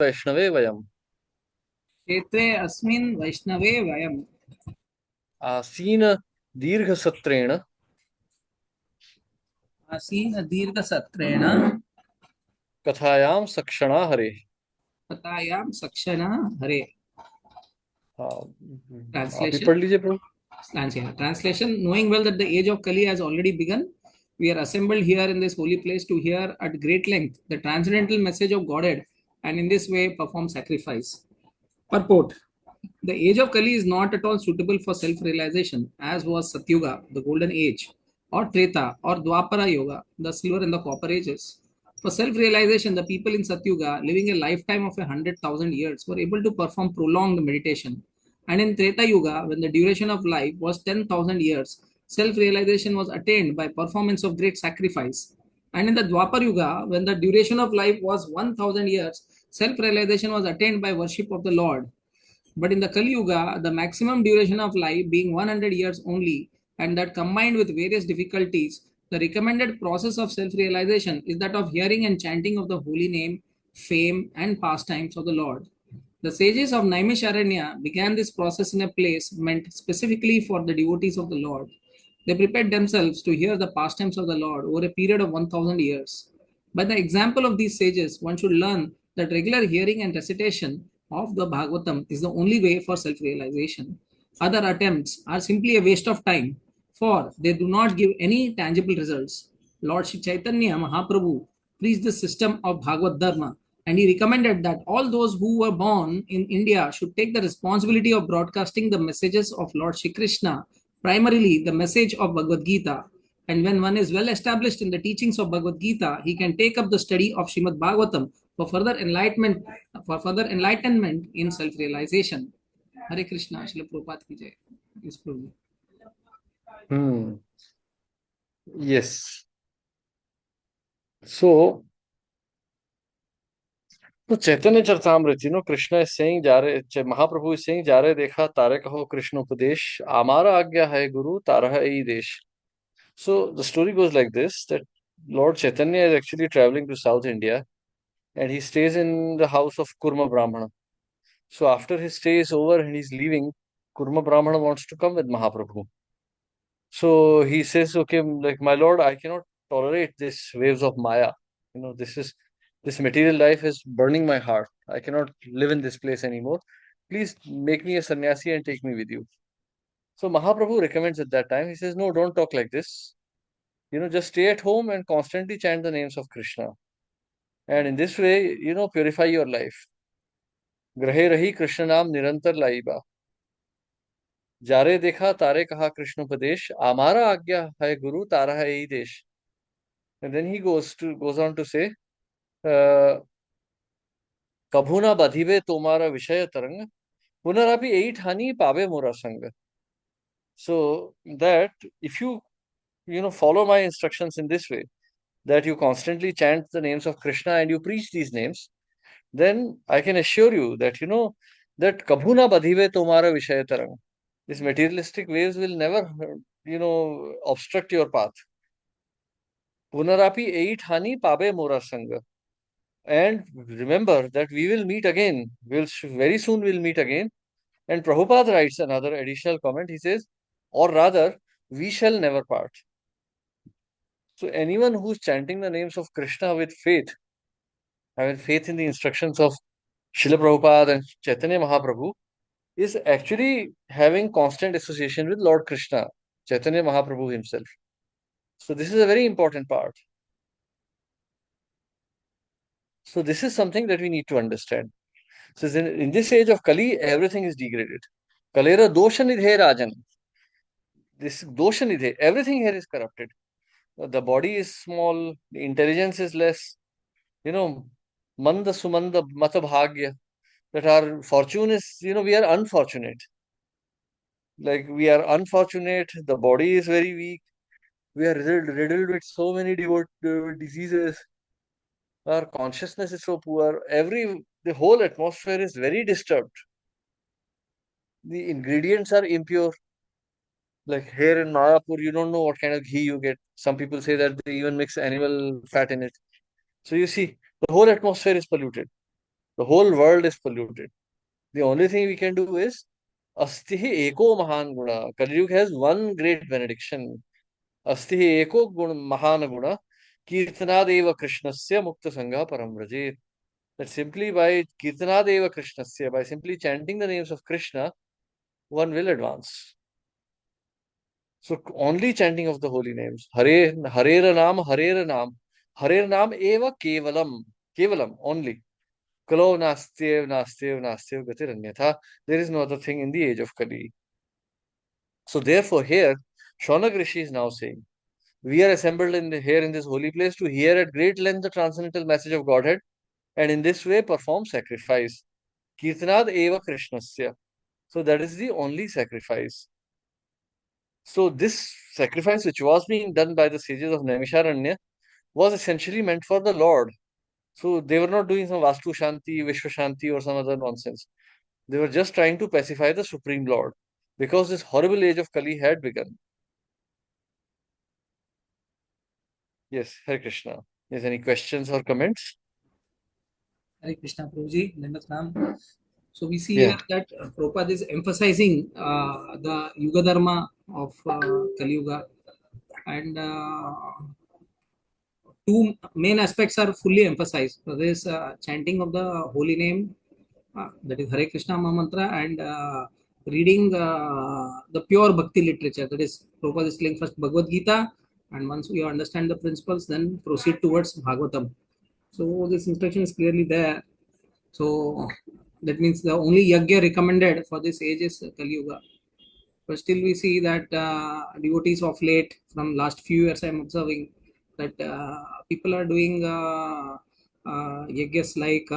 वैष्णवे वयम् क्षेत्रे अस्मिन् वैष्णवे वयम् आसीन दीर्घसत्रेण आसीनदीर्घसत्रेण कथायां सक्षणा हरेः। कथायां सक्षणा हरे। आप ही Translation. पढ़ लीजिए प्रभु। Translation. Knowing well that the age of Kali has already begun, we are assembled here in this holy place to hear at great length the transcendental message of Godhead and in this way perform sacrifice. Purport. The age of Kali is not at all suitable for self realization, as was Satyuga, the golden age, or Treta, or Dwapara Yoga, the silver and the copper ages. For self realization, the people in Satyuga, living a lifetime of 100,000 years, were able to perform prolonged meditation. And in Treta Yuga, when the duration of life was 10,000 years, self realization was attained by performance of great sacrifice. And in the Dwapar Yuga, when the duration of life was 1,000 years, self realization was attained by worship of the Lord. But in the Kali Yuga, the maximum duration of life being 100 years only, and that combined with various difficulties, the recommended process of self realization is that of hearing and chanting of the holy name, fame, and pastimes of the Lord. The sages of Naimisharanya began this process in a place meant specifically for the devotees of the Lord. They prepared themselves to hear the pastimes of the Lord over a period of 1000 years. By the example of these sages, one should learn that regular hearing and recitation of the Bhagavatam is the only way for self realization. Other attempts are simply a waste of time, for they do not give any tangible results. Lord Shri Chaitanya Mahaprabhu preached the system of Bhagavad Dharma, and he recommended that all those who were born in India should take the responsibility of broadcasting the messages of Lord Shri Krishna, primarily the message of Bhagavad Gita. And when one is well established in the teachings of Bhagavad Gita, he can take up the study of Srimad Bhagavatam for further enlightenment in self-realization. Hare Krishna, Srila Prabhupada ki jai. Yes, Prabhu. Hmm yes so तो चैतन्य Charitamrita Krishna is saying जा रहे महाप्रभु is saying जा रहे देखा तारे कहो कृष्ण उपदेश आमारा आज्ञा है गुरु तारा है ई देश. So the story goes like this, that Lord Chaitanya is actually traveling to South India and he stays in the house of Kurma Brahmana. So after his stay is over and he's leaving, Kurma Brahmana wants to come with Mahaprabhu. So he says, okay, like my Lord, I cannot tolerate this waves of Maya. This material life is burning my heart. I cannot live in this place anymore. Please make me a sannyasi and take me with you. So Mahaprabhu recommends at that time, he says, no, don't talk like this. Just stay at home and constantly chant the names of Krishna. And in this way, purify your life. ग्रहे रही कृष्ण नाम निरंतर लाइबा. जारे देखा तारे कहा कृष्ण उपदेश आमारा आज्ञा है गुरु तारा है यही देश. And then he goes on to say, कभू ना बधिबे तुम्हारा विषय तरंग पुनरापि यही ठानी पावे मोरा संग. So that if you follow my instructions in this way, that you constantly chant the names of Krishna and you preach these names, then I can assure you that that kabhu na badhive tomara vishaya tarang. These materialistic waves will never obstruct your path. Punarapi eight hani pabe mora sangha. And remember that we will meet again. Very soon we'll meet again. And Prabhupada writes another additional comment. He says, or rather, we shall never part. So anyone who's chanting the names of Krishna with faith, having faith in the instructions of Srila Prabhupada and Chaitanya Mahaprabhu, is actually having constant association with Lord Krishna, Chaitanya Mahaprabhu himself. So this is a very important part. So this is something that we need to understand. So in this age of Kali, everything is degraded. Kalera dosha nidhe rajan. This dosha nidhe, everything here is corrupted. The body is small, the intelligence is less. Manda sumanda mata bhagya. That our fortune is, we are unfortunate. Like we are unfortunate, the body is very weak. We are riddled with so many diseases. Our consciousness is so poor. The whole atmosphere is very disturbed. The ingredients are impure. Like here in Mayapur, you don't know what kind of ghee you get. Some people say that they even mix animal fat in it. So you see, the whole atmosphere is polluted. The whole world is polluted. The only thing we can do is Astihi Eko Mahan Guna. Kalyug has one great benediction. Astihi Eko Mahan Guna. Kirtanadeva Krishnasya Mukta Sangha Paramrajit. That simply by Kirtanadeva Krishnasya, by simply chanting the names of Krishna, one will advance. So only chanting of the holy names. Hare Harera Nam, Harera Nam. Harera Nam Eva Kevalam. Kevalam only. Kalo Nastyev, Nastyev, Nastyev Gatiranyatha. There is no other thing in the age of Kali. So therefore here, Shaunak Rishi is now saying, we are assembled here in this holy place to hear at great length the transcendental message of Godhead and in this way perform sacrifice. Kirtanad eva Krishnasya. So that is the only sacrifice. So this sacrifice which was being done by the sages of Naimisharanya was essentially meant for the Lord. So they were not doing some Vastu Shanti, Vishwa Shanti or some other nonsense. They were just trying to pacify the Supreme Lord because this horrible age of Kali had begun. Yes, Hare Krishna. Is any questions or comments? Hare Krishna, Prabhuji. Namaskar. So we see Yeah. here that Prabhupada is emphasizing the Yuga Dharma of Kali Yuga, and two main aspects are fully emphasized. So there is chanting of the holy name, that is Hare Krishna Mahamantra, and reading the pure bhakti literature. That is, Prabhupada is telling first Bhagavad Gita, and once we understand the principles, then proceed towards Bhagavatam. So this instruction is clearly there. So that means the only yagya recommended for this age is Kali Yuga. But still, we see that devotees of late, from last few years, I'm observing that people are doing yagyas like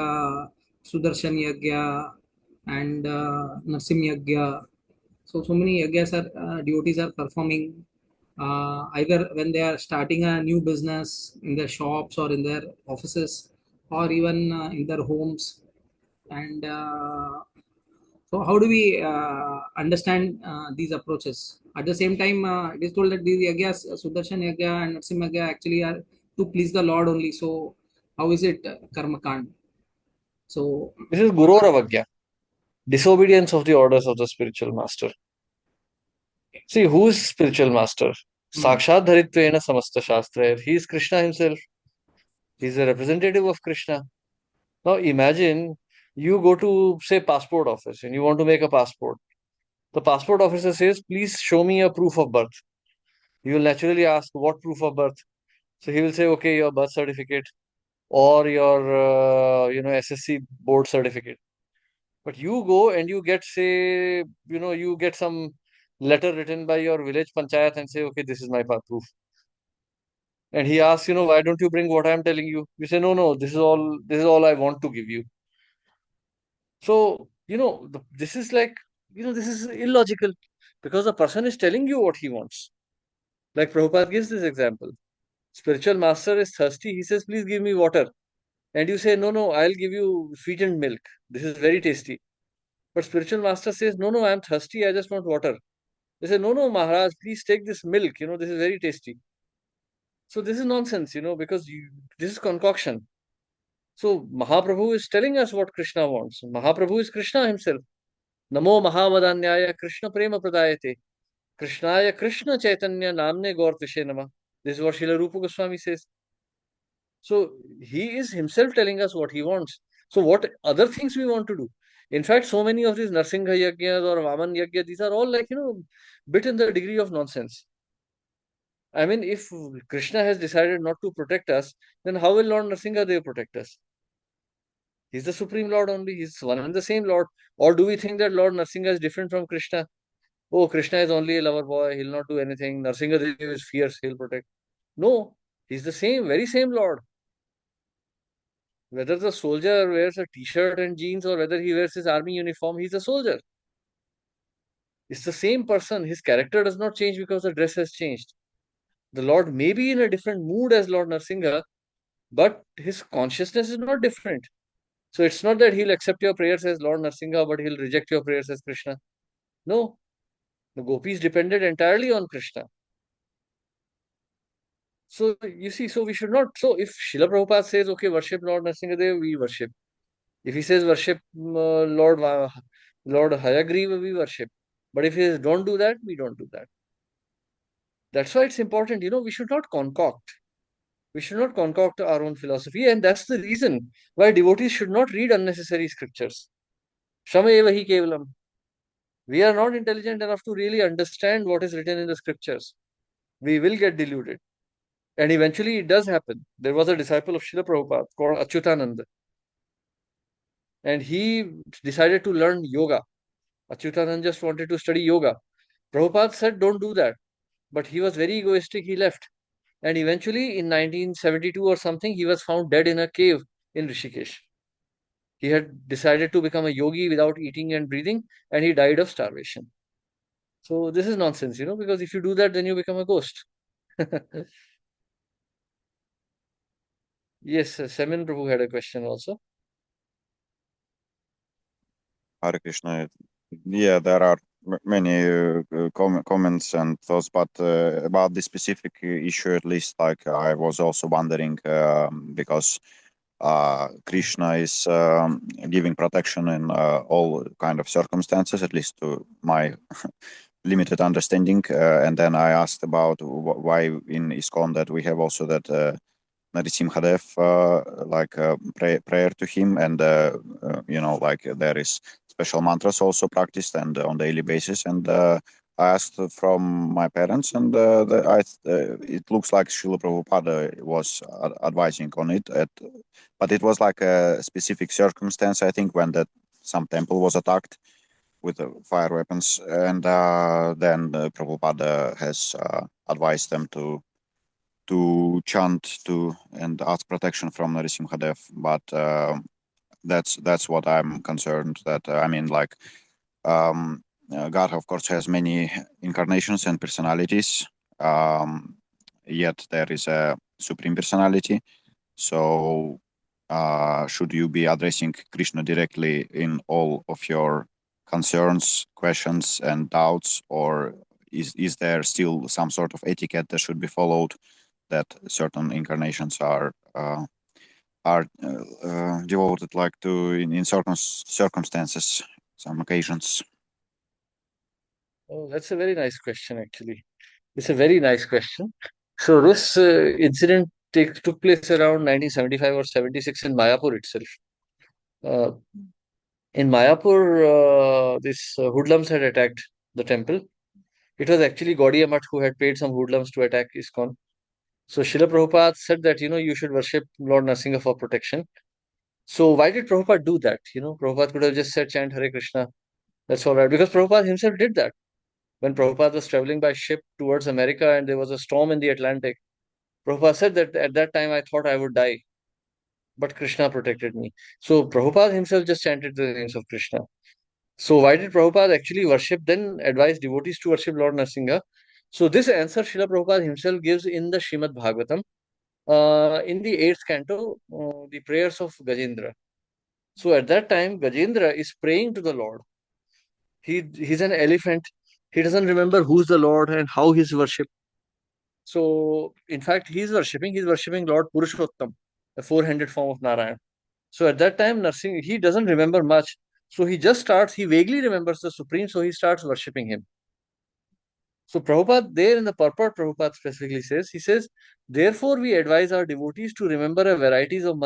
Sudarshan Yagya and Narsim Yagya. So many yagyas are devotees are performing either when they are starting a new business in their shops or in their offices or even in their homes. And so, how do we understand these approaches? At the same time, it is told that these yagyas, Sudarshan Yagya and Narsim Yagya, actually are to please the Lord only. So, how is it karma kand? So, This is Guru Avagya, disobedience of the orders of the spiritual master. See, who is spiritual master? mm, Sakshat Dharitvena Samasta Shastra. He is Krishna himself. He is a representative of Krishna. Now imagine you go to, say, passport office and you want to make a passport. The passport officer says, please show me a proof of birth. You will naturally ask, what proof of birth? So he will say, okay, your birth certificate or your, SSC board certificate. But you go and you get, say, you get some letter written by your village panchayat and say, okay, this is my proof. And he asks, why don't you bring what I'm telling you? You say, no, no, this is all I want to give you. So, this is like, this is illogical because the person is telling you what he wants. Like Prabhupada gives this example. Spiritual master is thirsty. He says, please give me water. And you say, no, no, I'll give you sweetened milk. This is very tasty. But spiritual master says, no, no, I'm thirsty. I just want water. They say, no, no, Maharaj, please take this milk. This is very tasty. So this is nonsense, because this is concoction. So Mahaprabhu is telling us what Krishna wants. Mahaprabhu is Krishna himself. Namo Mahavadanyaya Krishna Prema Pradayate. Krishnaya Krishna Chaitanya Namne Gaur Vishe Nama. This is what Srila Rupa Goswami says. So he is himself telling us what he wants. So what other things we want to do? In fact, so many of these Narsingha Yajnas or Vaman Yajna, these are all like, bit in the degree of nonsense. I mean, if Krishna has decided not to protect us, then how will Lord Narsinga Dev protect us? He's the Supreme Lord only. He's one and the same Lord. Or do we think that Lord Narsinga is different from Krishna? Oh, Krishna is only a lover boy. He'll not do anything. Narsinga Dev is fierce. He'll protect. No, he's the same, very same Lord. Whether the soldier wears a t-shirt and jeans or whether he wears his army uniform, he's a soldier. It's the same person. His character does not change because the dress has changed. The Lord may be in a different mood as Lord Narsinga, but his consciousness is not different. So it's not that he'll accept your prayers as Lord Narsinga, but he'll reject your prayers as Krishna. No, the gopis depended entirely on Krishna. So you see, so we should not. So if Srila Prabhupada says, okay, worship Lord Narsingadev, we worship. If he says worship Lord Hayagriva, we worship. But if he says don't do that, we don't do that. That's why it's important, we should not concoct. We should not concoct our own philosophy, and that's the reason why devotees should not read unnecessary scriptures. Shama eva hi kevalam. We are not intelligent enough to really understand what is written in the scriptures. We will get deluded. And eventually it does happen. There was a disciple of Srila Prabhupada called Achyutananda, and he decided to learn yoga. Achyutananda just wanted to study yoga. Prabhupada said, don't do that. But he was very egoistic, he left. And eventually, in 1972 or something, he was found dead in a cave in Rishikesh. He had decided to become a yogi without eating and breathing, and he died of starvation. So, this is nonsense, because if you do that, then you become a ghost. Yes, Semin Prabhu had a question also. Hare Krishna. Yeah, there are many comments and thoughts, but about this specific issue, at least, like I was also wondering because Krishna is giving protection in all kind of circumstances, at least to my limited understanding. And then I asked about why in ISKCON that we have also that Narasimhadev, like prayer to him, and like there is special mantras also practiced and on daily basis. And I asked from my parents, and it looks like Srila Prabhupada was advising on it. But it was like a specific circumstance, I think, when that some temple was attacked with fire weapons, and then Prabhupada has advised them to chant to and ask protection from Narasimhadev. But that's what I'm concerned. That I mean, like God, of course, has many incarnations and personalities. Yet there is a supreme personality. So, should you be addressing Krishna directly in all of your concerns, questions, and doubts, or is there still some sort of etiquette that should be followed? That certain incarnations are devoted like to in certain circumstances, some occasions. Oh, that's a very nice question, actually. It's a very nice question. So, this incident took place around 1975 or 76 in Mayapur itself. Uh, in Mayapur, these hoodlums had attacked the temple. It was actually Gaudiya Math who had paid some hoodlums to attack ISKCON. So Srila Prabhupada said that, you should worship Lord Narasimha for protection. So why did Prabhupada do that? Prabhupada could have just said chant Hare Krishna. That's all right. Because Prabhupada himself did that. When Prabhupada was traveling by ship towards America and there was a storm in the Atlantic, Prabhupada said that at that time I thought I would die, but Krishna protected me. So Prabhupada himself just chanted the names of Krishna. So why did Prabhupada actually worship, then advise devotees to worship Lord Narasimha? So this answer Srila Prabhupada himself gives in the Srimad Bhagavatam, in the 8th canto, the prayers of Gajendra. So at that time, Gajendra is praying to the Lord. He's an elephant. He doesn't remember who's the Lord and how he's worshipped. So in fact, he's worshipping Lord Purushottam, the four-handed form of Narayan. So at that time, Narsingh, he doesn't remember much. So he vaguely remembers the Supreme, so he starts worshipping him. So Prabhupada, there in the purport, Prabhupada specifically says, he says, therefore we advise our devotees to remember a varieties of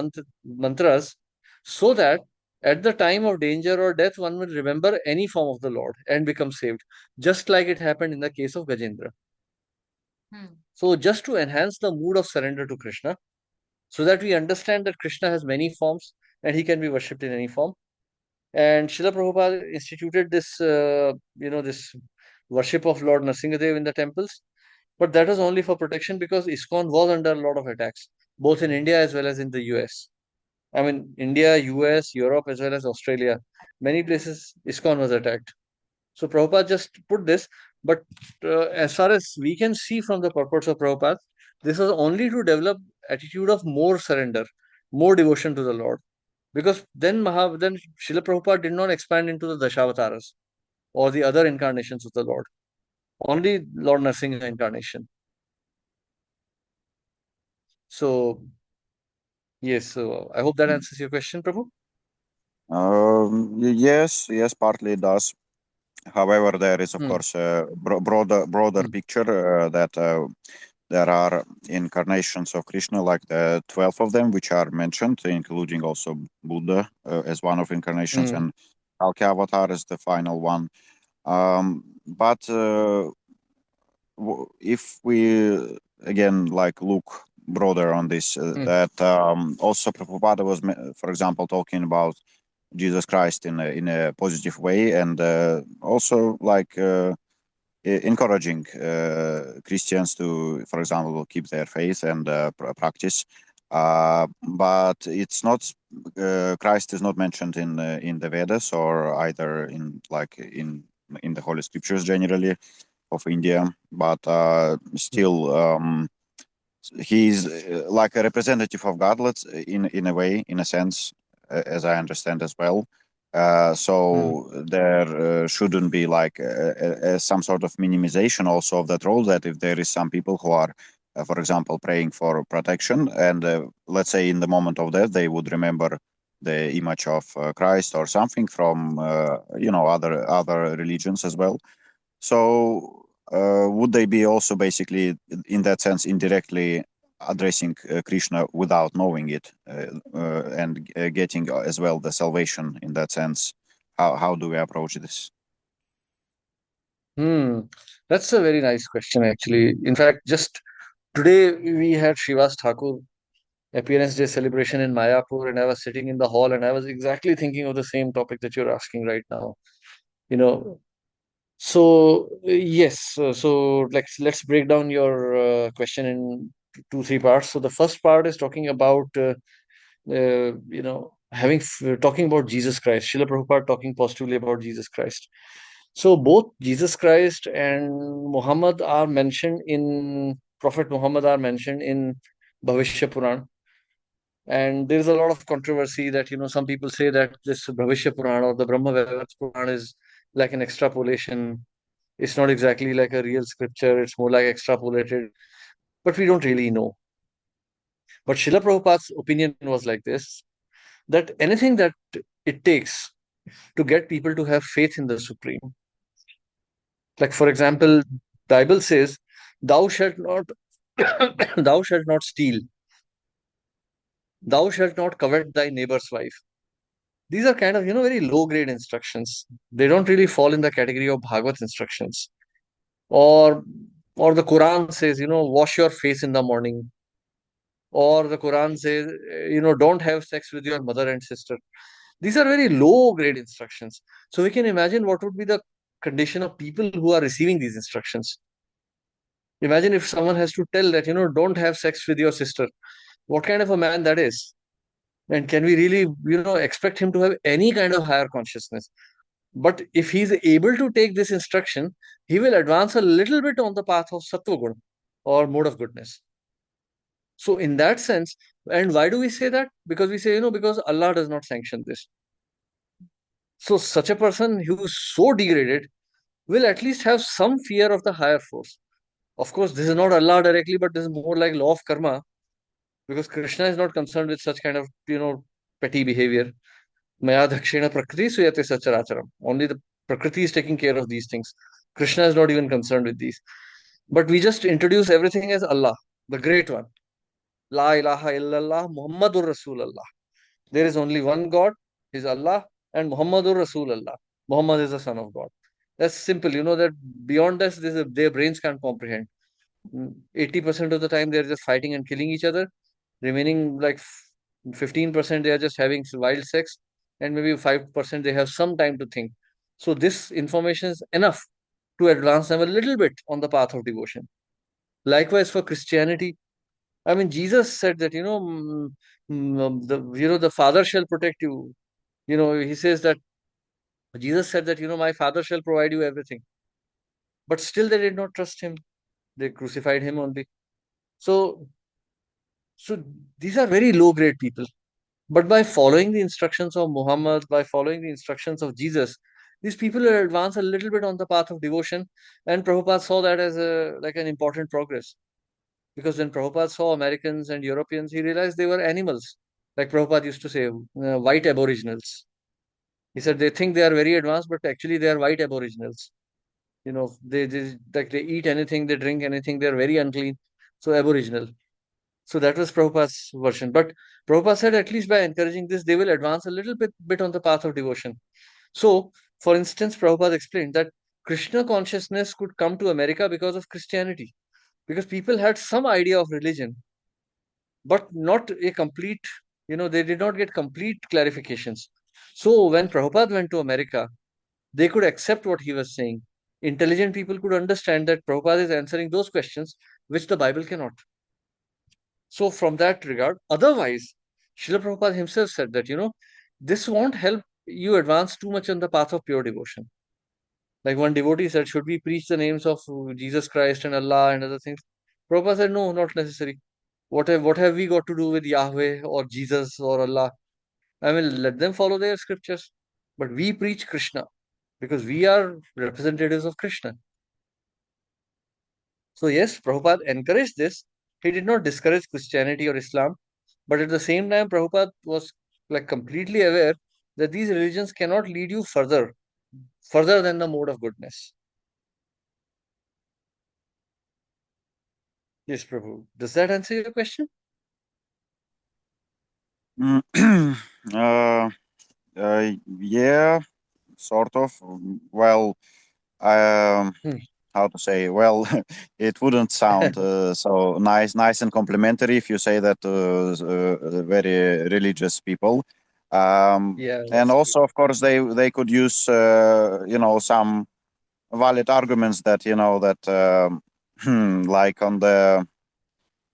mantras so that at the time of danger or death, one will remember any form of the Lord and become saved, just like it happened in the case of Gajendra. So just to enhance the mood of surrender to Krishna, so that we understand that Krishna has many forms and he can be worshipped in any form. And Srila Prabhupada instituted this worship of Lord Nrsimhadev in the temples. But that was only for protection because ISKCON was under a lot of attacks, both in India as well as in the US. I mean, India, US, Europe, as well as Australia. Many places ISKCON was attacked. So Prabhupada just put this, but as far as we can see from the purports of Prabhupada, this was only to develop attitude of more surrender, more devotion to the Lord. Because then Srila Prabhupada did not expand into the Dashavataras or the other incarnations of the Lord. Only Lord Nrsimha incarnation. So yes, so I hope that answers your question, Prabhu. Yes, yes, partly it does. However, there is of Hmm. course a broader Hmm. picture that there are incarnations of Krishna, like the 12 of them, which are mentioned, including also Buddha as one of incarnations, Hmm. and Kalki Avatar is the final one. But if we again like look broader on this, Hmm. that also Prabhupada was, for example, talking about Jesus Christ in a positive way, and also like encouraging Christians to, for example, keep their faith and practice. But it's not Christ is not mentioned in the Vedas or either in like in the Holy Scriptures generally of India, but still he's like a representative of God, let's in a way, in a sense, as I understand as well. Hmm. So there shouldn't be like some sort of minimization also of that role. That if there is some people who are, for example, praying for protection, and let's say in the moment of death they would remember the image of Christ or something from other religions as well. So, would they be also basically, in that sense, indirectly addressing Krishna without knowing it, and getting as well the salvation in that sense? How do we approach this? Hmm. That's a very nice question, actually. In fact, just today we had Srivas Thakur appearance day celebration in Mayapur, and I was sitting in the hall, and I was exactly thinking of the same topic that you're asking right now. You know, so yes, so let's break down your question in two, three parts. So the first part is talking about talking about Jesus Christ, Srila Prabhupada talking positively about Jesus Christ. So both Jesus Christ and Muhammad are mentioned in Prophet Muhammad are mentioned in Bhavishya Puran. And there is a lot of controversy that, some people say that this Bhavishya Puran or the Brahma Vaivarta Puran is like an extrapolation. It's not exactly like a real scripture, it's more like extrapolated, but we don't really know. But Srila Prabhupada's opinion was like this, that anything that it takes to get people to have faith in the Supreme, like for example, Bible says, thou shalt not thou shalt not steal, thou shalt not covet thy neighbor's wife. These are kind of, very low grade instructions. They don't really fall in the category of Bhagavad instructions. Or or the Quran says, wash your face in the morning. Or the Quran says, don't have sex with your mother and sister. These are very low grade instructions. So we can imagine what would be the condition of people who are receiving these instructions. Imagine if someone has to tell that, don't have sex with your sister. What kind of a man that is? And can we really, expect him to have any kind of higher consciousness? But if he's able to take this instruction, he will advance a little bit on the path of Sattva Guna or mode of goodness. So, in that sense, and why do we say that? Because we say, because Allah does not sanction this. So, such a person who is so degraded will at least have some fear of the higher force. Of course, this is not Allah directly, but this is more like law of karma, because Krishna is not concerned with such kind of, petty behavior. Maya dakshina prakriti suyate sacharacharam. Only the prakriti is taking care of these things. Krishna is not even concerned with these. But we just introduce everything as Allah, the great one. La ilaha illallah Muhammadur Rasulullah. There is only one God, is Allah, and Muhammadur Rasulullah. Muhammad is the son of God. That's simple. You know that beyond this, their brains can't comprehend. 80% of the time, they're just fighting and killing each other. Remaining like 15%, they are just having wild sex. And maybe 5%, they have some time to think. So, this information is enough to advance them a little bit on the path of devotion. Likewise, for Christianity, I mean, Jesus said that, the Father shall protect you. He says that Jesus said that, my Father shall provide you everything. But still, they did not trust him. They crucified him only. So, so these are very low grade people. But by following the instructions of Muhammad, by following the instructions of Jesus, these people will advance a little bit on the path of devotion. And Prabhupada saw that as like an important progress. Because when Prabhupada saw Americans and Europeans, he realized they were animals. Like Prabhupada used to say, white aboriginals. He said they think they are very advanced, but actually they are white aboriginals. They eat anything, they drink anything, they are very unclean. So aboriginal. So that was Prabhupada's version. But Prabhupada said at least by encouraging this, they will advance a little bit on the path of devotion. So, for instance, Prabhupada explained that Krishna consciousness could come to America because of Christianity, because people had some idea of religion, but not a complete, they did not get complete clarifications. So, when Prabhupada went to America, they could accept what he was saying. Intelligent people could understand that Prabhupada is answering those questions which the Bible cannot. So, from that regard, otherwise, Srila Prabhupada himself said that, this won't help you advance too much on the path of pure devotion. Like one devotee said, should we preach the names of Jesus Christ and Allah and other things? Prabhupada said, no, not necessary. What have we got to do with Yahweh or Jesus or Allah? I mean, let them follow their scriptures. But we preach Krishna because we are representatives of Krishna. So, yes, Prabhupada encouraged this. He did not discourage Christianity or Islam. But at the same time, Prabhupada was like completely aware that these religions cannot lead you further than the mode of goodness. Yes, Prabhu. Does that answer your question? Yeah, sort of. Well, Hmm. how to say? Well, it wouldn't sound so nice and complimentary if you say that very religious people. Yeah, And that's true. also, of course, they could use some valid arguments that like on the,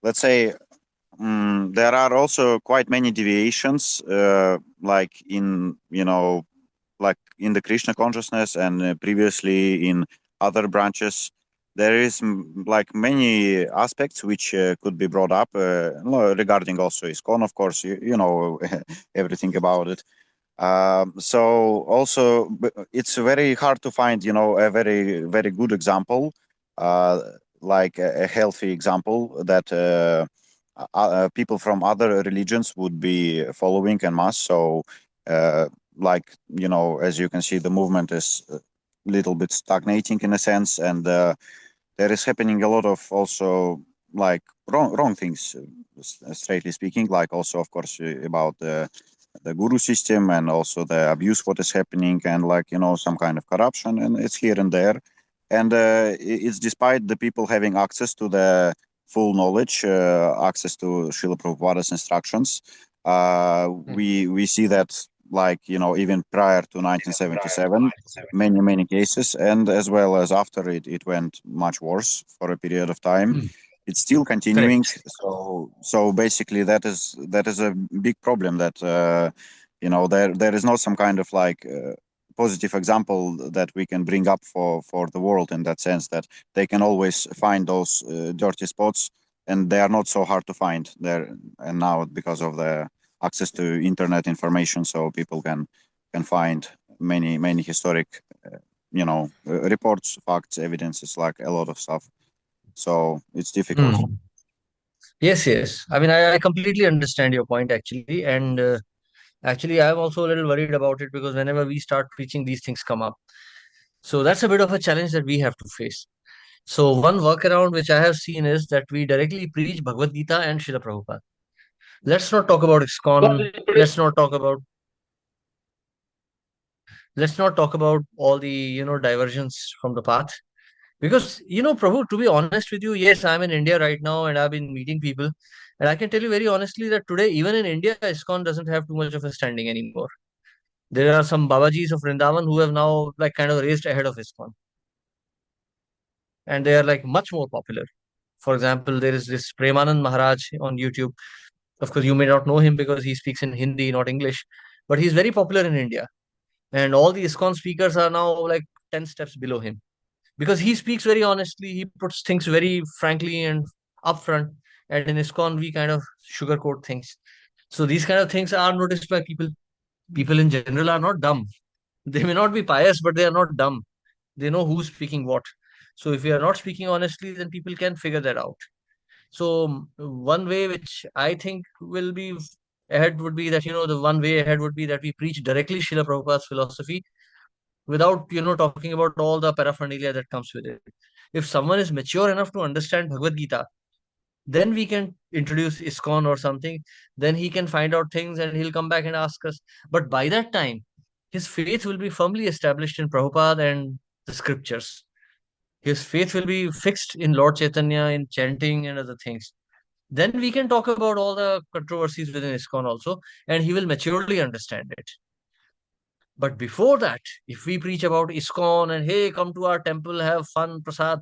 let's say, there are also quite many deviations like in like in the Krishna consciousness and previously in other branches. There is like many aspects which could be brought up regarding also ISKCON, of course, you know everything about it. So also it's very hard to find, a very, very good example, uh, like a healthy example that people from other religions would be following en masse. So, like, as you can see, the movement is a little bit stagnating in a sense, and there is happening a lot of also like wrong things, straightly speaking, like also, of course, about the guru system and also the abuse what is happening and like some kind of corruption, and it's here and there, and it's despite the people having access to the full knowledge, access to Srila Prabhupada's instructions. Hmm. We see that, like, even prior to 1977, many cases, and as well as after it went much worse for a period of time. Hmm. It's still continuing. Correct. So basically, that is a big problem, that there is not some kind of like positive example that we can bring up for the world, in that sense that they can always find those dirty spots, and they are not so hard to find there. And now, because of the access to internet information, so people can find many historic reports, facts, evidences, like a lot of stuff. So it's difficult. Hmm. Yes, yes. I mean, I completely understand your point actually. And actually, I'm also a little worried about it because whenever we start preaching, these things come up. So that's a bit of a challenge that we have to face. So one workaround which I have seen is that we directly preach Bhagavad Gita and Srila Prabhupada. Let's not talk about ISKCON. Let's not talk about let's not talk about all the diversions from the path. Because Prabhu, to be honest with you, yes, I'm in India right now and I've been meeting people, and I can tell you very honestly that today, even in India, ISKCON doesn't have too much of a standing anymore. There are some Babajis of Vrindavan who have now like kind of raised ahead of ISKCON, and they are like much more popular. For example, there is this Premanand Maharaj on YouTube. Of course, you may not know him because he speaks in Hindi, not English, but he's very popular in India. And all the ISKCON speakers are now like 10 steps below him because he speaks very honestly. He puts things very frankly and upfront. And in ISKCON, we kind of sugarcoat things. So these kind of things are noticed by people. People in general are not dumb. They may not be pious, but they are not dumb. They know who's speaking what. So if you are not speaking honestly, then people can figure that out. So one way which I think will be ahead would be that, the one way ahead would be that we preach directly Srila Prabhupada's philosophy without, talking about all the paraphernalia that comes with it. If someone is mature enough to understand Bhagavad Gita, then we can introduce ISKCON or something. Then he can find out things and he'll come back and ask us. But by that time, his faith will be firmly established in Prabhupada and the scriptures. His faith will be fixed in Lord Chaitanya, in chanting and other things. Then we can talk about all the controversies within ISKCON also, and he will maturely understand it. But before that, if we preach about ISKCON and hey, come to our temple, have fun, prasad,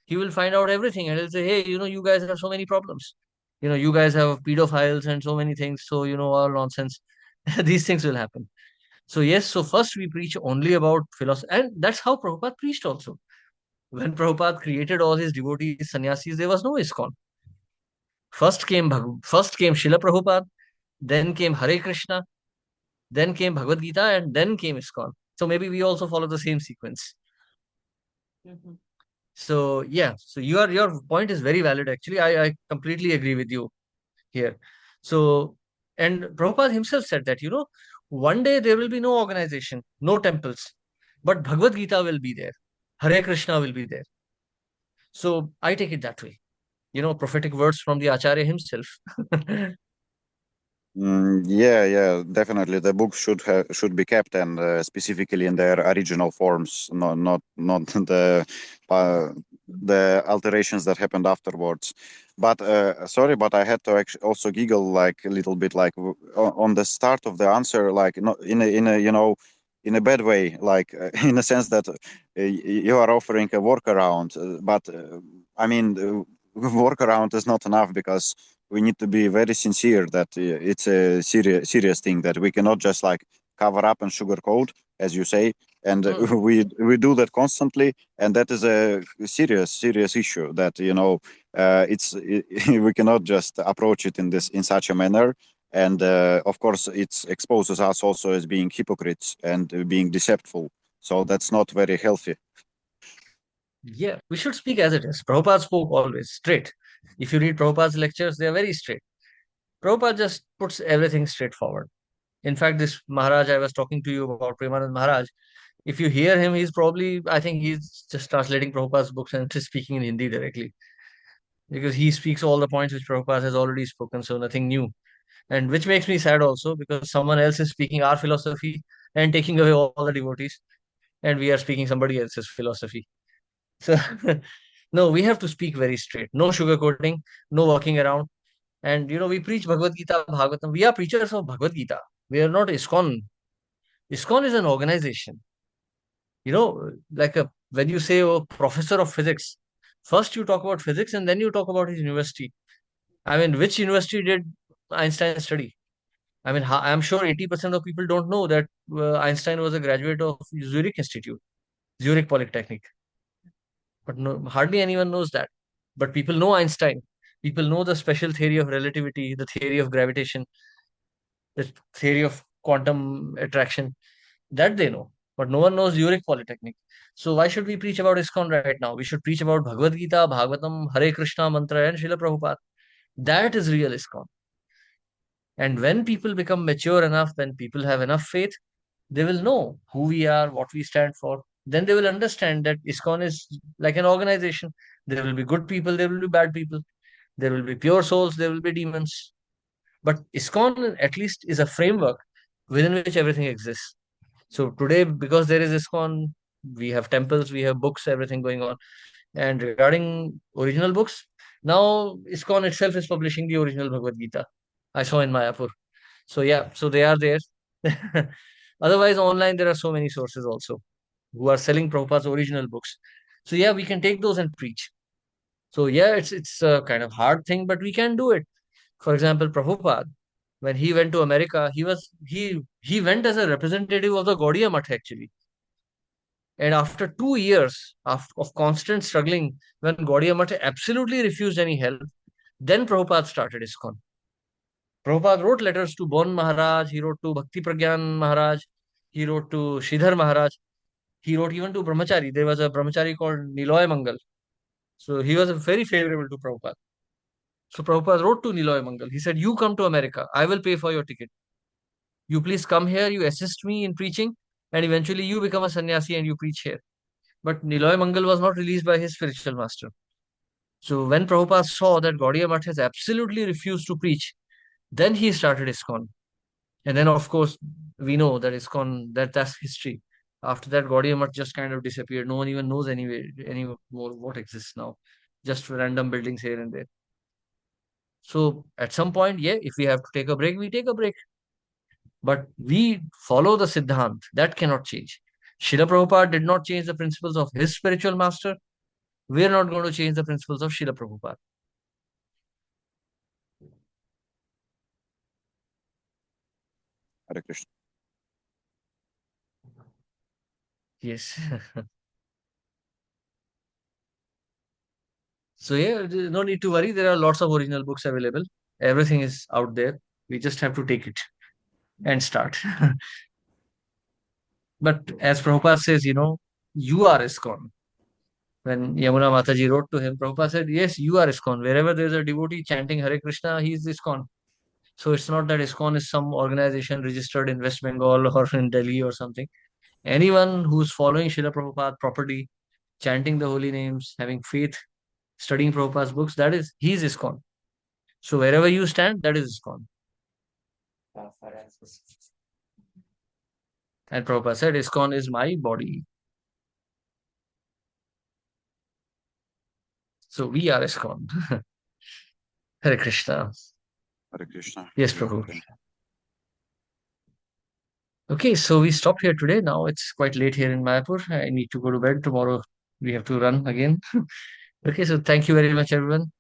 he will find out everything and he'll say, hey, you guys have so many problems. You guys have pedophiles and so many things. So, all nonsense. These things will happen. So, yes, so first we preach only about philosophy. And that's how Prabhupada preached also. When Prabhupada created all his devotees, sannyasis, there was no ISKCON. First came Srila Prabhupada, then came Hare Krishna, then came Bhagavad Gita, and then came ISKCON. So maybe we also follow the same sequence. So yeah, so your point is very valid actually. I completely agree with you here. So and Prabhupada himself said that, one day there will be no organization, no temples, but Bhagavad Gita will be there. Hare Krishna will be there. So I take it that way. Prophetic words from the Acharya himself. Yeah, definitely. The book should be kept and specifically in their original forms, not the alterations that happened afterwards. But sorry, but I had to also giggle like a little bit, like on the start of the answer, like not in a bad way, like in a sense that you are offering a workaround, but I mean, workaround is not enough because we need to be very sincere that it's a serious thing that we cannot just like cover up and sugarcoat, as you say, and Hmm. we do that constantly, and that is a serious issue that we cannot just approach it in such a manner. And of course, it exposes us also as being hypocrites and being deceitful. So that's not very healthy. Yeah, we should speak as it is. Prabhupada spoke always straight. If you read Prabhupada's lectures, they are very straight. Prabhupada just puts everything straightforward. In fact, this Maharaj I was talking to you about, Premanand Maharaj, if you hear him, I think he's just translating Prabhupada's books and just speaking in Hindi directly. Because he speaks all the points which Prabhupada has already spoken, so nothing new. And which makes me sad also because someone else is speaking our philosophy and taking away all the devotees, and we are speaking somebody else's philosophy. So, no, we have to speak very straight. No sugarcoating, no walking around. And, we preach Bhagavad Gita, Bhagavatam. We are preachers of Bhagavad Gita. We are not ISKCON. ISKCON is an organization. Like when you say, oh, professor of physics, first you talk about physics and then you talk about his university. I mean, which university did Einstein study? I mean, I'm sure 80% of people don't know that Einstein was a graduate of Zurich Institute, Zurich Polytechnic. But no, hardly anyone knows that. But people know Einstein. People know the special theory of relativity, the theory of gravitation, the theory of quantum attraction. That they know. But no one knows Zurich Polytechnic. So why should we preach about ISKCON right now? We should preach about Bhagavad Gita, Bhagavatam, Hare Krishna mantra, and Srila Prabhupada. That is real ISKCON. And when people become mature enough, when people have enough faith, they will know who we are, what we stand for. Then they will understand that ISKCON is like an organization. There will be good people, there will be bad people. There will be pure souls, there will be demons. But ISKCON at least is a framework within which everything exists. So today, because there is ISKCON, we have temples, we have books, everything going on. And regarding original books, now ISKCON itself is publishing the original Bhagavad Gita. I saw in Mayapur. So yeah, so they are there. Otherwise, online there are so many sources also who are selling Prabhupada's original books. So yeah, we can take those and preach. So yeah, it's a kind of hard thing, but we can do it. For example, Prabhupada, when he went to America, he went as a representative of the Gaudiya Math actually. And after 2 years of constant struggling, when Gaudiya Math absolutely refused any help, then Prabhupada started ISKCON. Prabhupada wrote letters to Bon Maharaj, he wrote to Bhakti Pragyan Maharaj, he wrote to Sridhar Maharaj, he wrote even to Brahmachari. There was a Brahmachari called Niloy Mangal. So he was very favorable to Prabhupada. So Prabhupada wrote to Niloy Mangal. He said, "You come to America. I will pay for your ticket. You please come here. You assist me in preaching, and eventually you become a sannyasi and you preach here." But Niloy Mangal was not released by his spiritual master. So when Prabhupada saw that Gaudiya Math has absolutely refused to preach, then he started ISKCON. And then, of course, we know that ISKCON, that's history. After that, Gaudiya Math just kind of disappeared. No one even knows any more what exists now. Just random buildings here and there. So at some point, yeah, if we have to take a break, we take a break. But we follow the Siddhant. That cannot change. Srila Prabhupada did not change the principles of his spiritual master. We are not going to change the principles of Srila Prabhupada. Hare Krishna. Yes. So yeah, no need to worry. There are lots of original books available. Everything is out there. We just have to take it and start. But as Prabhupada says, you are ISKCON. When Yamuna Mataji wrote to him, Prabhupada said, yes, you are ISKCON. Wherever there is a devotee chanting Hare Krishna, he is ISKCON. So it's not that ISKCON is some organization registered in West Bengal or in Delhi or something. Anyone who's following Srila Prabhupada properly, chanting the holy names, having faith, studying Prabhupada's books, he's ISKCON. So wherever you stand, that is ISKCON. And Prabhupada said, ISKCON is my body. So we are ISKCON. Hare Krishna. Hare Krishna. Yes, Prabhu. Okay, so we stopped here today. Now it's quite late here in Mayapur. I need to go to bed. Tomorrow we have to run again. Okay, so thank you very much, everyone.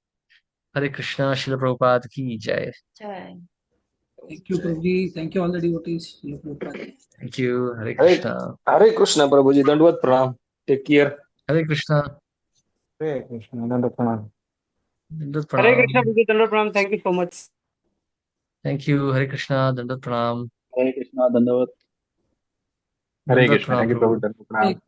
Hare Krishna, Srila Prabhupada ki jai. Thank you, Prabhuji. Thank you, all the devotees. Thank you. Hare Hare Krishna. Hare Krishna, Prabhuji. Dandavad pranam. Take care. Hare Krishna. Hare Krishna. Dandavad pranam. Dandavat Hare Krishna, pranam. Prabhuji. Dandavad pranam. Thank you so much. Thank you. Hare Krishna. Dandavat pranam. Hare Krishna, Dandavat. Hare Dandavat Krishna. pranam, Thank you, Prabhu. Prabhu. Pranam.